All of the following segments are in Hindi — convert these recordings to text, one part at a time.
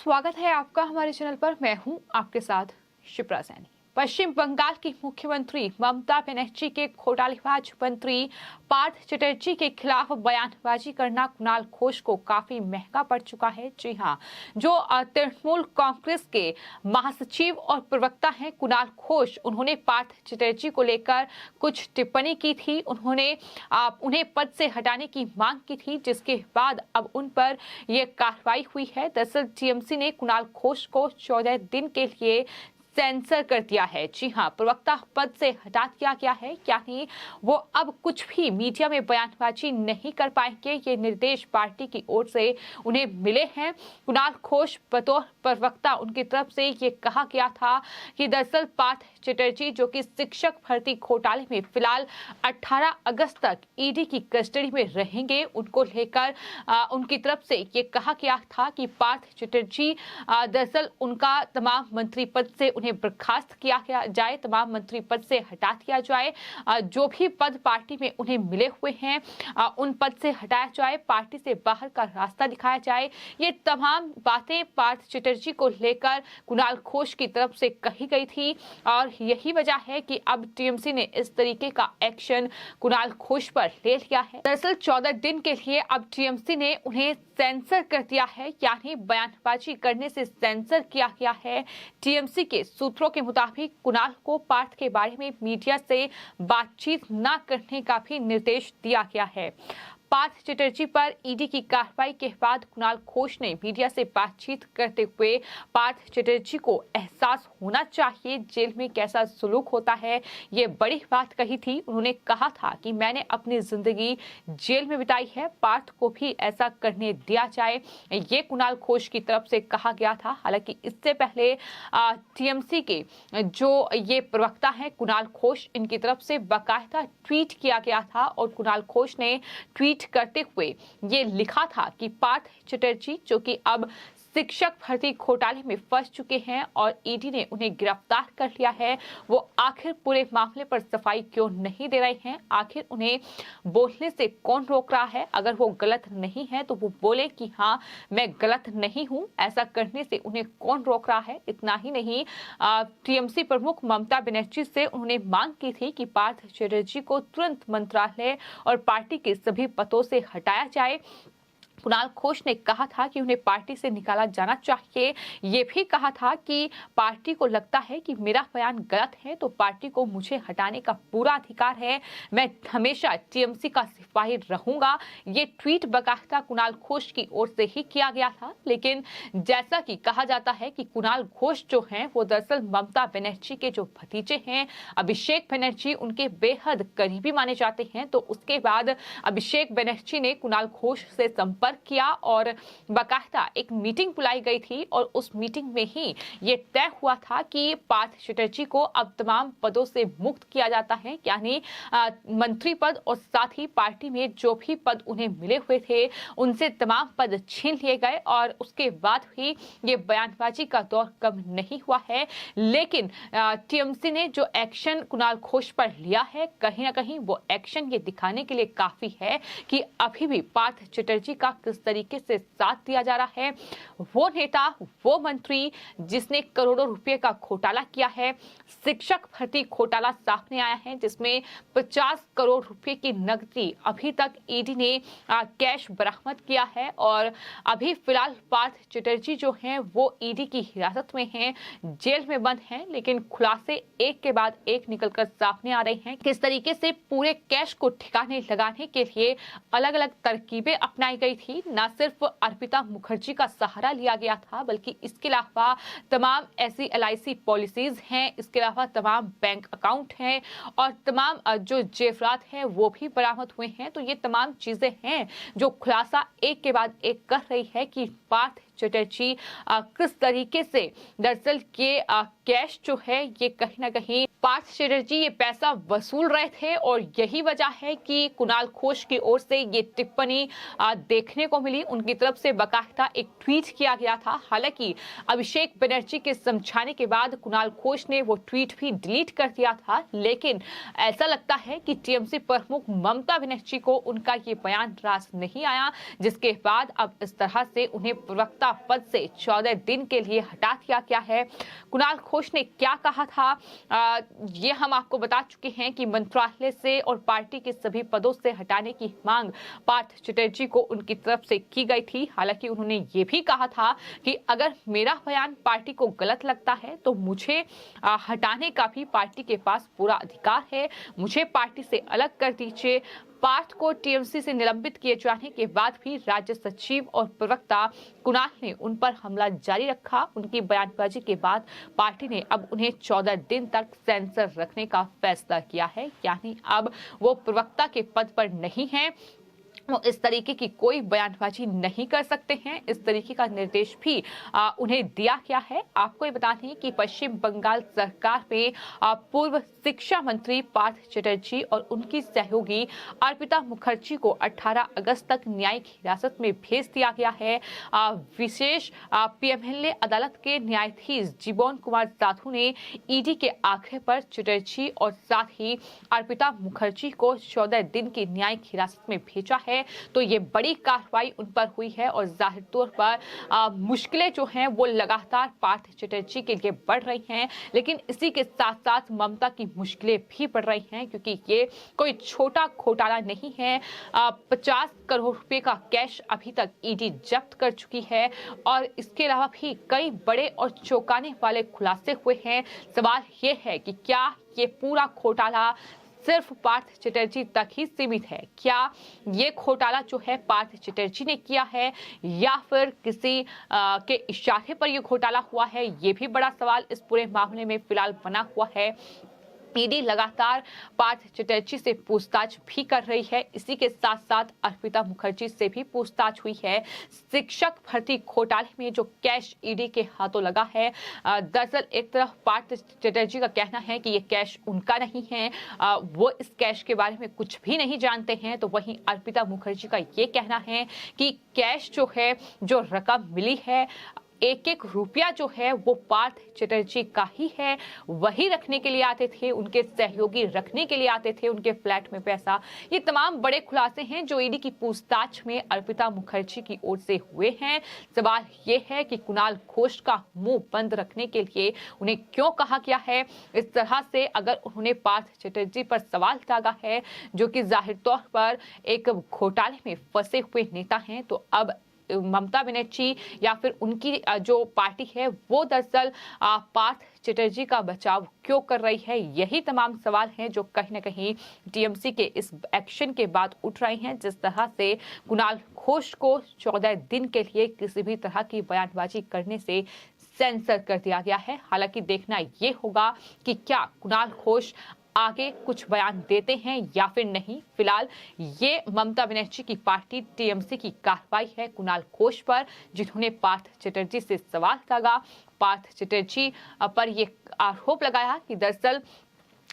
स्वागत है आपका हमारे चैनल पर। मैं हूं आपके साथ शिप्रा सैनी। पश्चिम बंगाल की मुख्यमंत्री ममता बनर्जी के घोटालेबाज मंत्री पार्थ चटर्जी के खिलाफ बयानबाजी करना कुणाल घोष को काफी महंगा पड़ चुका है। जी हां, जो तृणमूल कांग्रेस के महासचिव और प्रवक्ता हैं कुणाल घोष, उन्होंने पार्थ चटर्जी को लेकर कुछ टिप्पणी की थी। उन्होंने उन्हें पद से हटाने की मांग की थी, जिसके बाद अब उन पर यह कार्रवाई हुई है। दरअसल टीएमसी ने कुणाल घोष को 14 दिन के लिए सेंसर कर दिया है। जी हां, प्रवक्ता पद से हटा दिया गया है, यानी वो अब कुछ भी मीडिया में बयानबाजी नहीं कर पाएंगे। ये निर्देश पार्टी की ओर से उन्हें मिले हैं। कुणाल घोष बतौर प्रवक्ता, उनकी तरफ से ये कहा गया था कि दरअसल पार्थ चटर्जी, जो कि शिक्षक भर्ती घोटाले में फिलहाल 18 अगस्त तक ईडी की कस्टडी में रहेंगे, उनको लेकर उनकी तरफ से ये कहा गया था कि पार्थ चटर्जी दरअसल उनका तमाम मंत्री पद से उन्हें बर्खास्त किया जाए, तमाम मंत्री पद से हटा दिया जाए। जो भी पद पार्टी में उन्हें मिले हुए हैं उन पद से हटाया जाए, पार्टी से बाहर का रास्ता दिखाया जाए। ये तमाम बातें पार्थ चटर्जी को लेकर कुणाल घोष की तरफ से कही गई थी और यही वजह है कि अब टीएमसी ने इस तरीके का एक्शन कुणाल घोष पर ले लिया है। दरअसल 14 दिन के लिए अब टीएमसी ने उन्हें सेंसर कर दिया है, यानी बयानबाजी करने से सेंसर किया गया है। टीएमसी के सूत्रों के मुताबिक कुणाल को पार्थ के बारे में मीडिया से बातचीत न करने का भी निर्देश दिया गया है। पार्थ चटर्जी पर ईडी की कार्रवाई के बाद कुणाल घोष ने मीडिया से बातचीत करते हुए पार्थ चटर्जी को एहसास होना चाहिए जेल में कैसा सुलूक होता है, ये बड़ी बात कही थी। उन्होंने कहा था कि मैंने अपनी जिंदगी जेल में बिताई है, पार्थ को भी ऐसा करने दिया जाए, ये कुणाल घोष की तरफ से कहा गया था। हालांकि इससे पहले टीएमसी के जो ये प्रवक्ता हैं कुणाल घोष, इनकी तरफ से बाकायदा ट्वीट किया गया था और कुणाल घोष ने ट्वीट करते हुए ये लिखा था कि पार्थ चटर्जी, जो कि अब शिक्षक भर्ती घोटाले में फंस चुके हैं और ईडी ने उन्हें गिरफ्तार कर लिया है, वो आखिर पूरे मामले पर सफाई क्यों नहीं दे रहे हैं? आखिर उन्हें बोलने से कौन रोक रहा है? अगर वो गलत नहीं है तो वो बोले कि हाँ मैं गलत नहीं हूं, ऐसा करने से उन्हें कौन रोक रहा है? इतना ही नहीं, टीएमसी प्रमुख ममता बनर्जी से उन्होंने मांग की थी कि पार्थ चटर्जी को तुरंत मंत्रालय और पार्टी के सभी पदों से हटाया जाए। कुणाल घोष ने कहा था कि उन्हें पार्टी से निकाला जाना चाहिए। ये भी कहा था कि पार्टी को लगता है कि मेरा बयान गलत है तो पार्टी को मुझे हटाने का पूरा अधिकार है, मैं हमेशा टीएमसी का सिपाही रहूंगा। ये ट्वीट बाकायदा कुणाल घोष की ओर से ही किया गया था। लेकिन जैसा कि कहा जाता है कि कुणाल घोष जो हैं वो दरअसल ममता बनर्जी के जो भतीजे हैं अभिषेक बनर्जी, उनके बेहद करीबी माने जाते हैं। तो उसके बाद अभिषेक बनर्जी ने कुणाल घोष से संपर्क किया और बाकायदा एक मीटिंग बुलाई गई थी और उस मीटिंग में ही ये तय हुआ था कि पार्थ चटर्जी को अब तमाम पदों से मुक्त किया जाता है, यानी मंत्री पद और साथ ही पार्टी में जो भी पद उन्हें मिले हुए थे उनसे तमाम पद छीन लिए गए। और उसके बाद ही ये बयानबाजी का दौर कम नहीं हुआ है। लेकिन टीएमसी ने जो एक्शन कुणाल घोष पर लिया है, कहीं ना कहीं वो एक्शन ये दिखाने के लिए काफी है कि अभी भी पार्थ चटर्जी का किस तरीके से साथ दिया जा रहा है। वो नेता, वो मंत्री जिसने करोड़ों रुपए का घोटाला किया है, शिक्षक भर्ती घोटाला सामने आया है जिसमें 50 करोड़ रुपए की नकदी अभी तक ईडी ने कैश बरामद किया है और अभी फिलहाल पार्थ चटर्जी जो हैं वो ईडी की हिरासत में हैं, जेल में बंद हैं। लेकिन खुलासे एक के बाद एक निकलकर सामने आ रहे हैं। किस तरीके से पूरे कैश को ठिकाने लगाने के लिए अलग अलग तरकीबें अपनाई गई थी। न सिर्फ अर्पिता मुखर्जी का सहारा लिया गया था, बल्कि इसके अलावा तमाम ऐसी एलआईसी पॉलिसीज हैं, इसके अलावा तमाम बैंक अकाउंट हैं और तमाम जो जेवरात हैं वो भी बरामद हुए हैं। तो ये तमाम चीजें हैं जो खुलासा एक के बाद एक कर रही है कि पार्थ चटर्जी किस तरीके से दरअसल ये कैश जो है ये कहीं ना कहीं पार्थ चटर्जी ये पैसा वसूल रहे थे और यही वजह है कि कुणाल घोष की ओर से ये टिप्पणी देखने को मिली। उनकी तरफ से बाकायदा एक ट्वीट किया गया था। हालांकि अभिषेक बनर्जी के समझाने के बाद कुणाल घोष ने वो ट्वीट भी डिलीट कर दिया था। लेकिन ऐसा लगता है कि टीएमसी प्रमुख ममता बनर्जी को उनका ये बयान रास नहीं आया, जिसके बाद अब इस तरह से उन्हें प्रवक्ता प्रवक्ता पद से 14 दिन के लिए हटा दिया गया है। कुणाल घोष ने क्या कहा था ये हम आपको बता चुके हैं कि मंत्रालय से और पार्टी के सभी पदों से हटाने की मांग पार्थ चटर्जी को उनकी तरफ से की गई थी। हालांकि उन्होंने ये भी कहा था कि अगर मेरा बयान पार्टी को गलत लगता है तो मुझे हटाने का भी पार्टी के पास पूरा अधिकार है, मुझे पार्टी से अलग कर दीजिए। पार्थ को टीएमसी से निलंबित किए जाने के बाद भी राज्य सचिव और प्रवक्ता कुणाल ने उन पर हमला जारी रखा। उनकी बयानबाजी के बाद पार्टी ने अब उन्हें 14 दिन तक सेंसर रखने का फैसला किया है, यानी अब वो प्रवक्ता के पद पर नहीं है, वो इस तरीके की कोई बयानबाजी नहीं कर सकते हैं। इस तरीके का निर्देश भी उन्हें दिया गया है। आपको ये बता दें कि पश्चिम बंगाल सरकार में पूर्व शिक्षा मंत्री पार्थ चटर्जी और उनकी सहयोगी अर्पिता मुखर्जी को 18 अगस्त तक न्यायिक हिरासत में भेज दिया गया है। विशेष पीएमएलए अदालत के न्यायाधीश जीवन कुमार साधु ने ईडी के आग्रह पर चटर्जी और साथ ही अर्पिता मुखर्जी को 14 दिन की न्यायिक हिरासत में भेजा है। तो ये बड़ी कार्रवाई उन पर हुई है और जाहिर तौर पर मुश्किलें जो हैं वो लगातार पार्थ चटर्जी के लिए बढ़ रही हैं, लेकिन इसी के साथ साथ ममता की मुश्किलें भी बढ़ रही हैं, क्योंकि ये कोई छोटा घोटाला नहीं है। 50 करोड़ रुपए का कैश अभी तक ईडी जब्त कर चुकी है और इसके अलावा भी कई बड़े और चौंकाने वाले खुलासे हुए हैं। सवाल ये है कि क्या ये पूरा घोटाला सिर्फ पार्थ चटर्जी तक ही सीमित है? क्या ये घोटाला जो है पार्थ चटर्जी ने किया है या फिर किसी के इशारे पर ये घोटाला हुआ है? ये भी बड़ा सवाल इस पूरे मामले में फिलहाल बना हुआ है। ईडी लगातार पार्थ चटर्जी से पूछताछ भी कर रही है। इसी के साथ साथ अर्पिता मुखर्जी से भी पूछताछ हुई है। शिक्षक भर्ती घोटाले में जो कैश ईडी के हाथों लगा है, दरअसल एक तरफ पार्थ चटर्जी का कहना है कि ये कैश उनका नहीं है, वो इस कैश के बारे में कुछ भी नहीं जानते हैं, तो वहीं अर्पिता मुखर्जी का ये कहना है कि कैश जो है, जो रकम मिली है, एक एक रुपया जो है वो पार्थ चटर्जी का ही है, वही रखने के लिए आते थे, उनके सहयोगी रखने के लिए आते थे उनके फ्लैट में पैसा। ये तमाम बड़े खुलासे हैं जो ईडी की पूछताछ में अर्पिता मुखर्जी की ओर से हुए हैं। सवाल ये है कि कुणाल घोष का मुंह बंद रखने के लिए उन्हें क्यों कहा गया है? इस तरह से अगर उन्होंने पार्थ चटर्जी पर सवाल दागा है, जो कि जाहिर तौर पर एक घोटाले में फंसे हुए नेता हैं, तो अब ममता बनर्जी या फिर उनकी जो पार्टी है वो दरअसल पार्थ चटर्जी का बचाव क्यों कर रही है? यही तमाम सवाल हैं जो कहीं ना कहीं टीएमसी के इस एक्शन के बाद उठ रहे हैं। जिस तरह से कुणाल घोष को 14 दिन के लिए किसी भी तरह की बयानबाजी करने से सेंसर कर दिया गया है। हालांकि देखना ये होगा कि क्या कुणाल घोष आगे कुछ बयान देते हैं या फिर नहीं। फिलहाल ये ममता बनर्जी की पार्टी टीएमसी की कार्रवाई है कुणाल घोष पर, जिन्होंने पार्थ चटर्जी से सवाल दागा। पार्थ चटर्जी पर ये आरोप लगाया कि दरअसल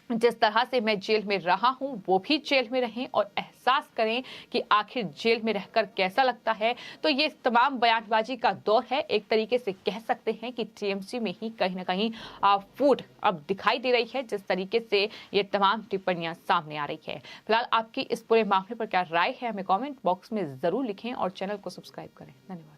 जिस तरह से मैं जेल में रहा हूं वो भी जेल में रहें और एहसास करें कि आखिर जेल में रहकर कैसा लगता है। तो ये तमाम बयानबाजी का दौर है। एक तरीके से कह सकते हैं कि टीएमसी में ही कहीं ना कहीं फूट अब दिखाई दे रही है, जिस तरीके से ये तमाम टिप्पणियां सामने आ रही है। फिलहाल आपकी इस पूरे मामले पर क्या राय है, हमें कमेंट बॉक्स में जरूर लिखें और चैनल को सब्सक्राइब करें। धन्यवाद।